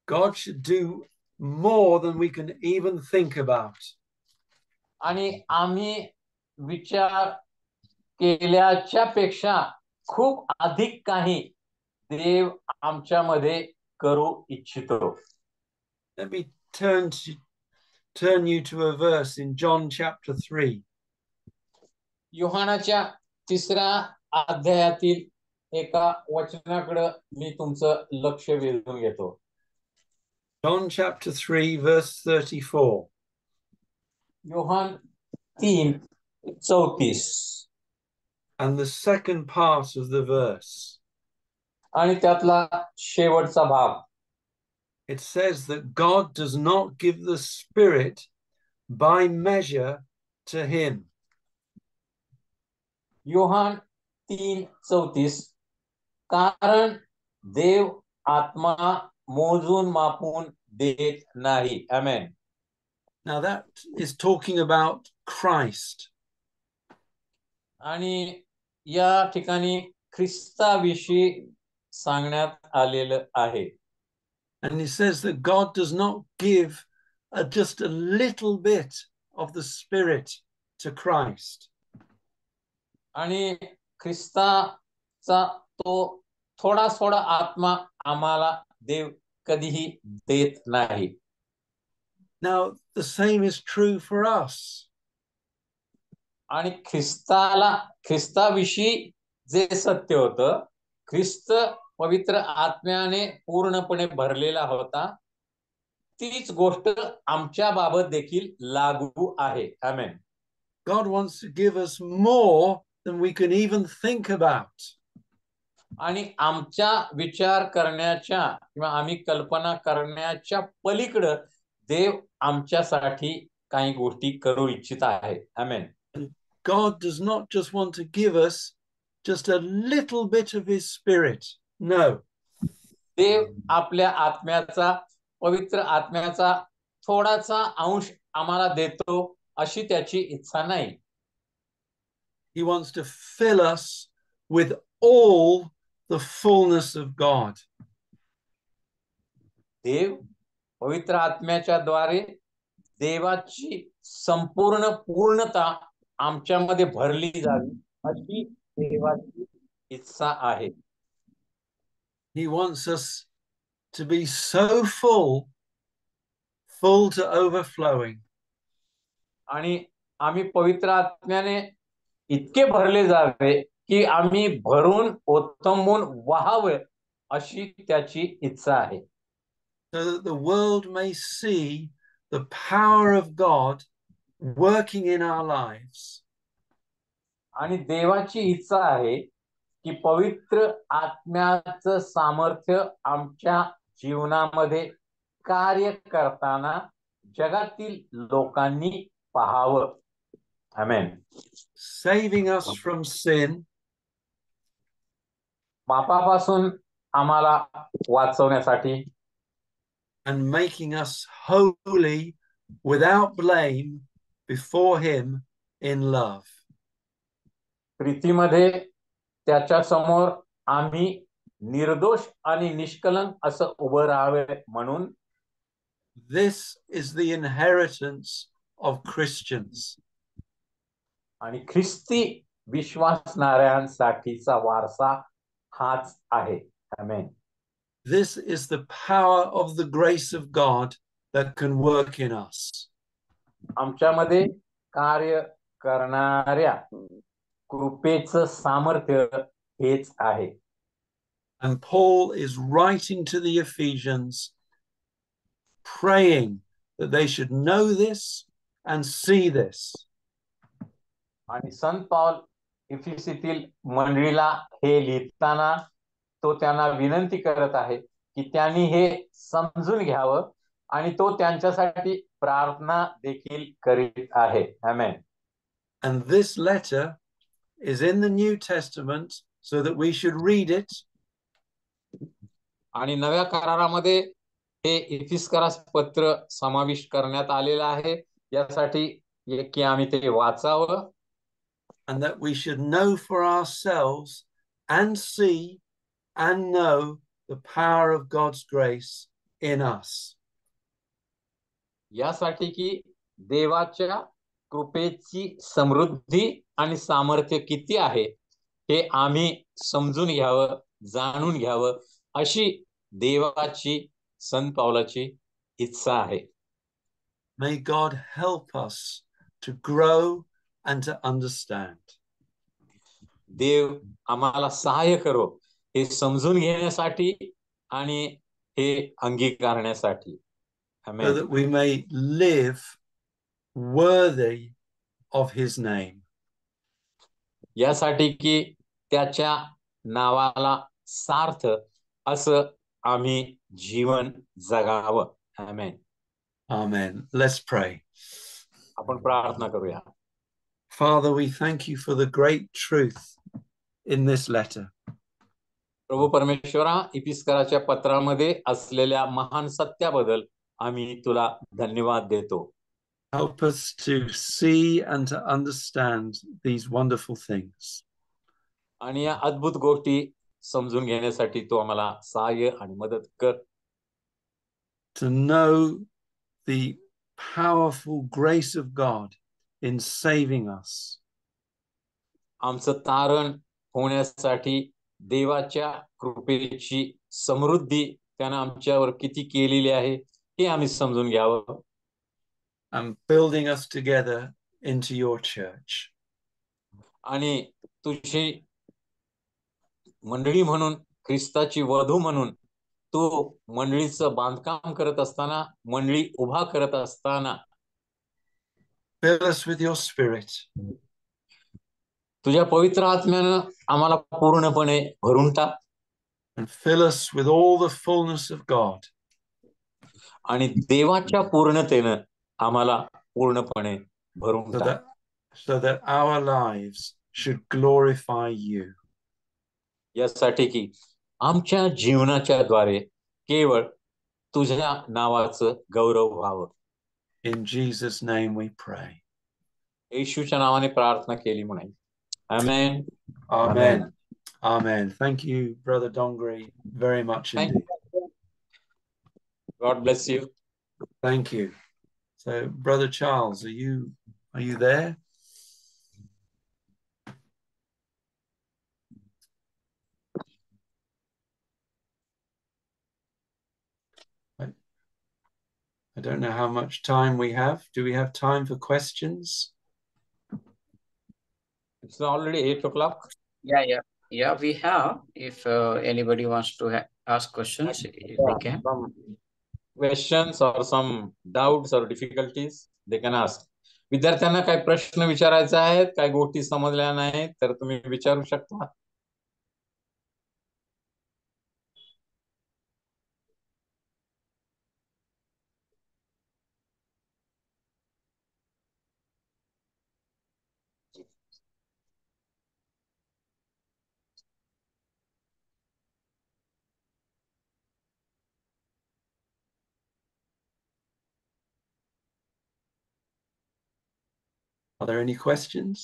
God should do more than we can even think about. आणि आम्ही विचार केल्याच्या पेक्षा खूप अधिक काही देव आमच्यामध्ये करू इच्छितो. Let me turn you to a verse in John chapter 3. योहानाच्या 3ऱ्या अध्यायातील एका वचनाकडे मी तुमचं लक्ष वेधून घेतो. John chapter 3 verse 34. Yohan 3:34 And the second part of the verse. आणि त्यातला शेवटचा भाग. It says that God does not give the Spirit by measure to him. Yohan 3:34 कारण देव आत्मा मोजून मापून देत नाही. आमेन. Now that is talking about Christ. आणि या ठिकाणी ख्रिस्ताविषयी सांगण्यात आलेलं आहे. And it says that God does not give just a little bit of the Spirit to Christ. आणि ख्रिस्ताचा तो थोडा थोडा आत्मा आम्हाला देव कधीही देत नाही. Now the same is true for us. आणि ख्रिस्ताविषयी जे सत्य होतं, ख्रिस्त पवित्र आत्म्याने पूर्णपणे भरलेला होता, तीच गोष्ट आमच्या बाबत देखील लागू आहे. आमेन. God wants to give us more than we can even think about. आणि आमच्या विचार करण्याच्या किंवा आम्ही कल्पना करण्याच्या पलीकडे देव आमच्यासाठी काही गोष्टी करू इच्छित आहे. आमेन. God does not just want to give us just a little bit of his Spirit. No. देव आपल्या आत्म्याचा, पवित्र आत्म्याचा थोडासा अंश आम्हाला देतो अशी त्याची इच्छा नाही. He wants to fill us with all the fullness of God. देव पवित्र आत्म्याच्या द्वारे देवाची संपूर्ण पूर्णता आमच्यामध्ये भरली जावी अशी देवाची इच्छा आहे. He wants us to be so full to overflowing. आणि आम्ही पवित्र आत्म्याने इतके भरले जावे की आम्ही भरून ओथंबून वाहावे अशी त्याची इच्छा आहे. So that the world may see the power of God working in our lives. आणि देवाची इच्छा आहे की पवित्र आत्म्याचं सामर्थ्य आमच्या जीवनामध्ये कार्य करताना जगातील लोकांनी पाहावं. आमेन. Saving us from sin. पापापासून आम्हाला वाचवण्यासाठी. And making us holy without blame before him in love. प्रीतीमध्ये त्याच्या समोर आम्ही निर्दोष आणि निष्कलंक असं उभं राहावे म्हणून. This is the inheritance of Christians. आणि ख्रिस्ती विश्वासणाऱ्यांसाठीचा वारसा हाच आहे. आमेन. This is the power of the grace of God that can work in us. आमच्यामध्ये कार्य करणाऱ्या कृपेचं सामर्थ्य हेच आहे. And Paul is writing to the Ephesians, praying that they should know this and see this. आणि संत पौल इफिसीतील मंडळीला हे लिहिताना तो त्यांना विनंती करत आहे की त्यांनी हे समजून घ्यावं आणि तो त्यांच्यासाठी प्रार्थना देखील करीत आहे. आमेन. And this letter is in the New Testament so that we should read it. आणि नव्या करारामध्ये हे इफिस्करास पत्र समाविष्ट करण्यात आलेलं आहे यासाठी की आम्ही ते वाचावं. And that we should know for ourselves and see and know the power of God's grace in us. यासाठी की देवाच्या कृपेची समृद्धी आणि सामर्थ्य किती आहे हे आम्ही समजून घ्यावं, जाणून घ्यावं, अशी देवाची संत पावलाची इच्छा आहे. May God help us to grow and to understand. देव आम्हाला सहाय्य करो हे समजून घेण्यासाठी आणि हे अंगीकारण्यासाठी. So that we may live worthy of his name. यासाठी की त्याच्या नावाला सार्थ असं आम्ही जीवन जगावं. आमेन. Amen. Let's pray. आपण प्रार्थना करूया. Father, we thank you for the great truth in this letter. प्रभू परमेश्वरा, इफिस्कराच्या पत्रामध्ये असलेल्या महान सत्याबद्दल आम्ही तुला धन्यवाद देतो. Help us to see and to understand these wonderful things. आणि या अद्भुत गोष्टी समजून घेण्यासाठी तू आम्हाला सहाय्य आणि मदत कर. To know the powerful grace of God in saving us. आमचं तारण होण्यासाठी देवाच्या कृपेची समृद्धी त्यानं आमच्यावर किती केलेली आहे हे आम्ही समजून घ्यावं. And building us together into your church. आणि तुझी मंडळी म्हणून, ख्रिस्ताची वधू म्हणून तू मंडळीचं बांधकाम करत असताना, मंडळी उभा करत असताना Fill us with your spirit. तुझ्या पवित्र आत्म्यानं आम्हाला पूर्णपणे भरून टाक. And fill us with all the fullness of God. आणि देवाच्या पूर्णतेनं आम्हाला पूर्णपणे भरून टाक. So that our lives should glorify you. यासाठी की आमच्या जीवनाच्या द्वारे केवळ तुझ्या नावाचं गौरव व्हावं. In Jesus' name we pray. येशूच्या नावाने प्रार्थना केली म्हणे. Amen. Amen. Amen. Thank you, Brother Dongri, very much indeed. God bless you. Thank you. So, Brother Charles, are you there? I don't know how much time we have. Do we have time for questions? It's already 8 o'clock. Yeah, we have. If anybody wants to ask questions, they can. Some questions or some doubts or difficulties, they can ask. विद्यार्थ्यांना काही प्रश्न विचारायचे आहेत, काही गोष्टी समजल्या नाहीत तर तुम्ही विचारू शकता. Are there any questions?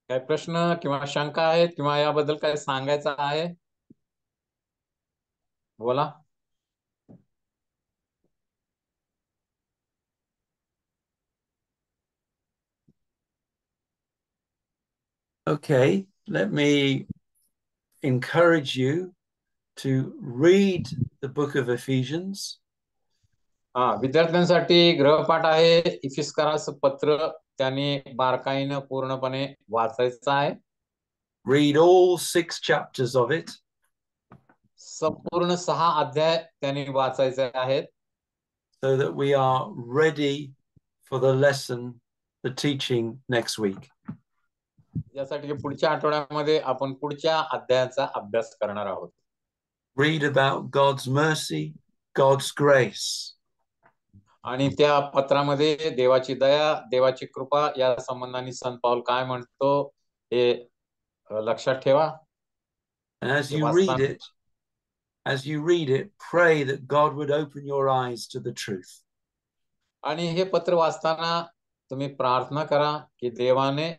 काही प्रश्न किंवा शंका आहेत किंवा याबद्दल काय सांगायचं आहे? बोला. Okay, let me encourage you to read the book of Ephesians. विद्यार्थ्यांसाठी गृहपाठ आहे इफिस्कराचं पत्र. त्यांनी बारकाईनं पूर्णपणे वाचायचं आहे. Read all 6 chapters of it. संपूर्ण 6 अध्याय त्यांनी वाचायचे आहेत. So that we are ready for the lesson, the teaching next week. यासाठी पुढच्या आठवड्यामध्ये आपण पुढच्या अध्यायाचा अभ्यास करणार आहोत. Read about God's mercy, God's grace. आणि त्या पत्रामध्ये देवाची दया, देवाची कृपा या संबंधाने संत पाऊल काय म्हणतो हे लक्षात ठेवा. And as you read it, pray that God would open your eyes to the truth. आणि हे पत्र वाचताना तुम्ही प्रार्थना करा की देवाने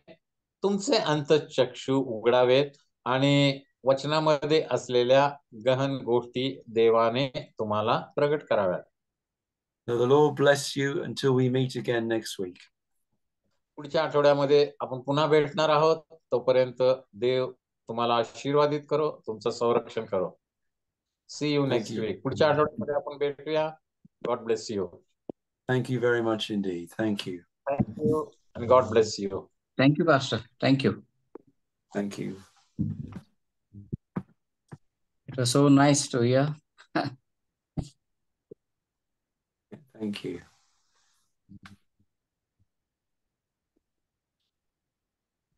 तुमचे अंतःचक्षु उघडावेत आणि वचनामध्ये असलेल्या गहन गोष्टी देवाने तुम्हाला प्रगट कराव्यात. So the Lord bless you until we meet again next week. पुढच्या आठवड्यामध्ये आपण पुन्हा भेटणार आहोत. तोपर्यंत देव तुम्हाला आशीर्वादित करो, तुमचं संरक्षण करो. See you next week. पुढच्या आठवड्यामध्ये आपण भेटूया. God bless you. Thank you very much indeed. Thank you. Thank you and God bless you. Thank you, Pastor. Thank you. Thank you. It was so nice to hear. Thank you.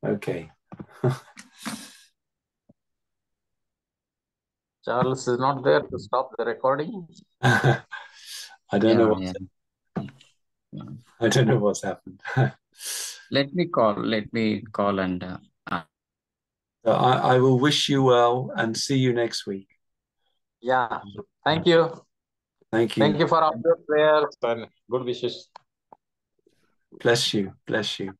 Okay. Charles is not there to stop the recording. I don't know what's I don't know what's happened. Let me call and So I will wish you well and see you next week. Yeah. Thank you. Thank you. Thank you for all your prayers and good wishes. Bless you. Bless you.